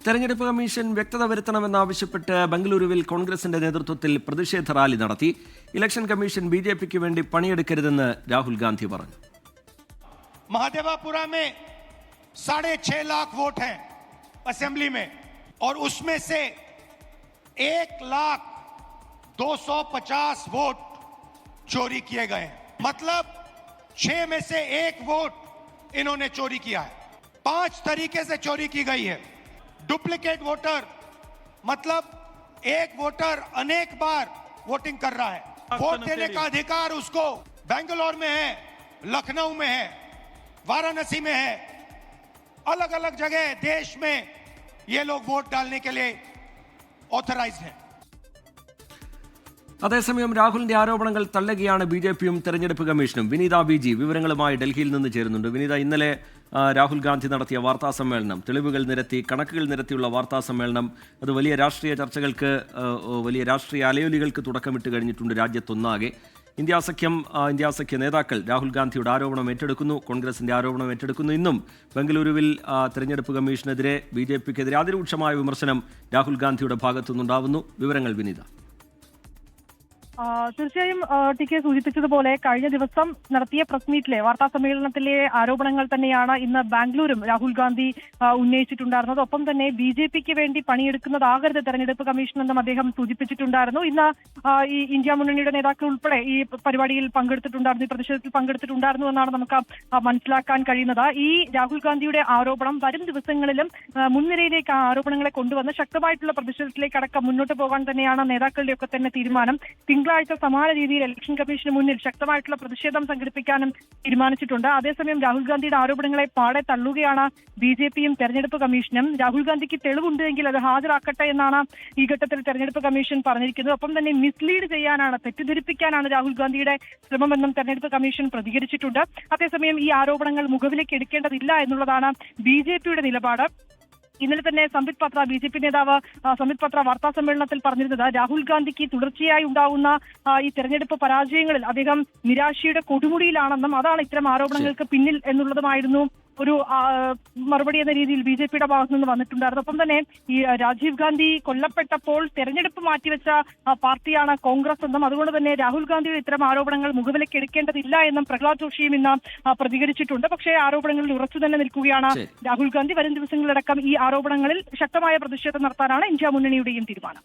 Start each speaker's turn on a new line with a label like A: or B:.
A: തെരഞ്ഞെടുപ്പ് കമ്മീഷൻ വ്യക്തത വരുത്തണമെന്നാവശ്യപ്പെട്ട് ബംഗളൂരുവിൽ കോൺഗ്രസിന്റെ നേതൃത്വത്തിൽ പ്രതിഷേധ റാലി നടത്തി. ഇലക്ഷൻ കമ്മീഷൻ ബിജെപിക്ക് വേണ്ടി പണിയെടുക്കരുതെന്ന് രാഹുൽ ഗാന്ധി പറഞ്ഞു.
B: महादेवापुरा में 6.5 लाख वोट हैं असेंबली में और उसमें से 1,250,000 वोट चोरी किए गए हैं. मतलब 6 में से 1 वोट इन्होंने चोरी किया है. 5 तरीके से चोरी की गई है. डुप्लीकेट वोटर मतलब एक वोटर अनेक बार वोटिंग कर रहा है. वोट देने का अधिकार उसको बेंगलोर में है, लखनऊ में है, वाराणसी में है, अलग अलग जगह देश में ये लोग वोट डालने के लिए ऑथराइज्ड हैं.
A: അതേസമയം രാഹുലിന്റെ ആരോപണങ്ങൾ തള്ളുകയാണ് ബിജെപിയും തെരഞ്ഞെടുപ്പ് കമ്മീഷനും. വിനീത ബി.ജി വിവരങ്ങളുമായി ഡൽഹിയിൽ നിന്ന് ചേരുന്നുണ്ട്. വിനീത, ഇന്നലെ രാഹുൽ ഗാന്ധി നടത്തിയ വാർത്താ സമ്മേളനം, തെളിവുകൾ നിരത്തി, കണക്കുകൾ നിരത്തിയുള്ള വാർത്താ സമ്മേളനം, അത് വലിയ രാഷ്ട്രീയ ചർച്ചകൾക്ക്, വലിയ രാഷ്ട്രീയ അലയൊലികൾക്ക് തുടക്കമിട്ട് കഴിഞ്ഞിട്ടുണ്ട് രാജ്യത്തൊന്നാകെ. ഇന്ത്യ സഖ്യ നേതാക്കൾ രാഹുൽ ഗാന്ധിയുടെ ആരോപണം ഏറ്റെടുക്കുന്നു, കോൺഗ്രസിന്റെ ആരോപണം ഏറ്റെടുക്കുന്നു. ഇന്നും ബംഗളൂരുവിൽ തെരഞ്ഞെടുപ്പ് കമ്മീഷനെതിരെ, ബിജെപിക്കെതിരെ അതിരൂക്ഷമായ വിമർശനം രാഹുൽ ഗാന്ധിയുടെ ഭാഗത്തുനിന്നുണ്ടാവുന്നു. വിവരങ്ങൾ വിനീത.
C: തീർച്ചയായും ടി കെ സൂചിപ്പിച്ചതുപോലെ കഴിഞ്ഞ ദിവസം നടത്തിയ പ്രസ് മീറ്റിലെ വാർത്താ സമ്മേളനത്തിലെ ആരോപണങ്ങൾ തന്നെയാണ് ഇന്ന് ബാംഗ്ലൂരും രാഹുൽ ഗാന്ധി ഉന്നയിച്ചിട്ടുണ്ടായിരുന്നത്. ഒപ്പം തന്നെ ബിജെപിക്ക് വേണ്ടി പണിയെടുക്കുന്നതാകരുത് തെരഞ്ഞെടുപ്പ് കമ്മീഷൻ എന്നും അദ്ദേഹം സൂചിപ്പിച്ചിട്ടുണ്ടായിരുന്നു. ഇന്ന് ഈ ഇന്ത്യ മുന്നണിയുടെ നേതാക്കൾ ഉൾപ്പെടെ ഈ പരിപാടിയിൽ പങ്കെടുത്തിട്ടുണ്ടായിരുന്നു, ഈ പ്രതിഷേധത്തിൽ പങ്കെടുത്തിട്ടുണ്ടായിരുന്നു എന്നാണ് നമുക്ക് മനസ്സിലാക്കാൻ കഴിയുന്നത്. ഈ രാഹുൽ ഗാന്ധിയുടെ ആരോപണം വരും ദിവസങ്ങളിലും മുൻനിരയിലേക്ക് ആ ആരോപണങ്ങളെ കൊണ്ടുവന്ന് ശക്തമായിട്ടുള്ള പ്രതിഷേധത്തിലേക്ക് അടക്കം മുന്നോട്ട് പോകാൻ തന്നെയാണ് നേതാക്കളുടെയൊക്കെ തന്നെ തീരുമാനം. തിങ്കളാഴ്ച സമാന രീതിയിൽ ഇലക്ഷൻ കമ്മീഷന് മുന്നിൽ ശക്തമായിട്ടുള്ള പ്രതിഷേധം സംഘടിപ്പിക്കാനും തീരുമാനിച്ചിട്ടുണ്ട്. അതേസമയം രാഹുൽ ഗാന്ധിയുടെ ആരോപണങ്ങളെ പാടെ തള്ളുകയാണ് ബിജെപിയും തെരഞ്ഞെടുപ്പ് കമ്മീഷനും. രാഹുൽ ഗാന്ധിക്ക് തെളിവുണ്ട് എങ്കിൽ അത് ഹാജരാക്കട്ടെ എന്നാണ് ഈ ഘട്ടത്തിൽ തെരഞ്ഞെടുപ്പ് കമ്മീഷൻ പറഞ്ഞിരിക്കുന്നത്. ഒപ്പം തന്നെ മിസ്ലീഡ് ചെയ്യാനാണ്, തെറ്റിദ്ധരിപ്പിക്കാനാണ് രാഹുൽ ഗാന്ധിയുടെ ശ്രമമെന്നും തെരഞ്ഞെടുപ്പ് കമ്മീഷൻ പ്രതികരിച്ചിട്ടുണ്ട്. അതേസമയം ഈ ആരോപണങ്ങൾ മുഖവിലേക്ക് എടുക്കേണ്ടതില്ല എന്നുള്ളതാണ് ബിജെപിയുടെ നിലപാട്. ഇന്നലെ തന്നെ സംബിത് പത്ര, ബി.ജെ.പി നേതാവ് സംബിത് പത്ര വാർത്താ സമ്മേളനത്തിൽ പറഞ്ഞിരുന്നത് രാഹുൽ ഗാന്ധിക്ക് തുടർച്ചയായി ഉണ്ടാകുന്ന ഈ തെരഞ്ഞെടുപ്പ് പരാജയങ്ങളിൽ അദ്ദേഹം നിരാശയുടെ കൊടുമുടിയിലാണെന്നും അതാണ് ഇത്തരം ആരോപണങ്ങൾക്ക് പിന്നിൽ എന്നുള്ളതുമായിരുന്നു ഒരു മറുപടി എന്ന രീതിയിൽ ബി.ജെ.പിയുടെ ഭാഗത്തു നിന്ന് വന്നിട്ടുണ്ടായിരുന്നു. ഒപ്പം തന്നെ ഈ രാജീവ് ഗാന്ധി കൊല്ലപ്പെട്ടപ്പോൾ തെരഞ്ഞെടുപ്പ് മാറ്റിവെച്ച പാർട്ടിയാണ് കോൺഗ്രസ് എന്നും അതുകൊണ്ട് തന്നെ രാഹുൽ ഗാന്ധിയുടെ ഇത്തരം ആരോപണങ്ങൾ മുഖവിലേക്ക് എടുക്കേണ്ടതില്ല എന്നും പ്രഹ്ലാദ് ജോഷിയും ഇന്ന് പ്രതികരിച്ചിട്ടുണ്ട്. പക്ഷേ ആരോപണങ്ങളിൽ ഉറച്ചു തന്നെ നിൽക്കുകയാണ് രാഹുൽ ഗാന്ധി. വരും ദിവസങ്ങളിലടക്കം ഈ ആരോപണങ്ങളിൽ ശക്തമായ പ്രതിഷേധം നടത്താനാണ് ഇന്ത്യ മുന്നണിയുടെയും തീരുമാനം.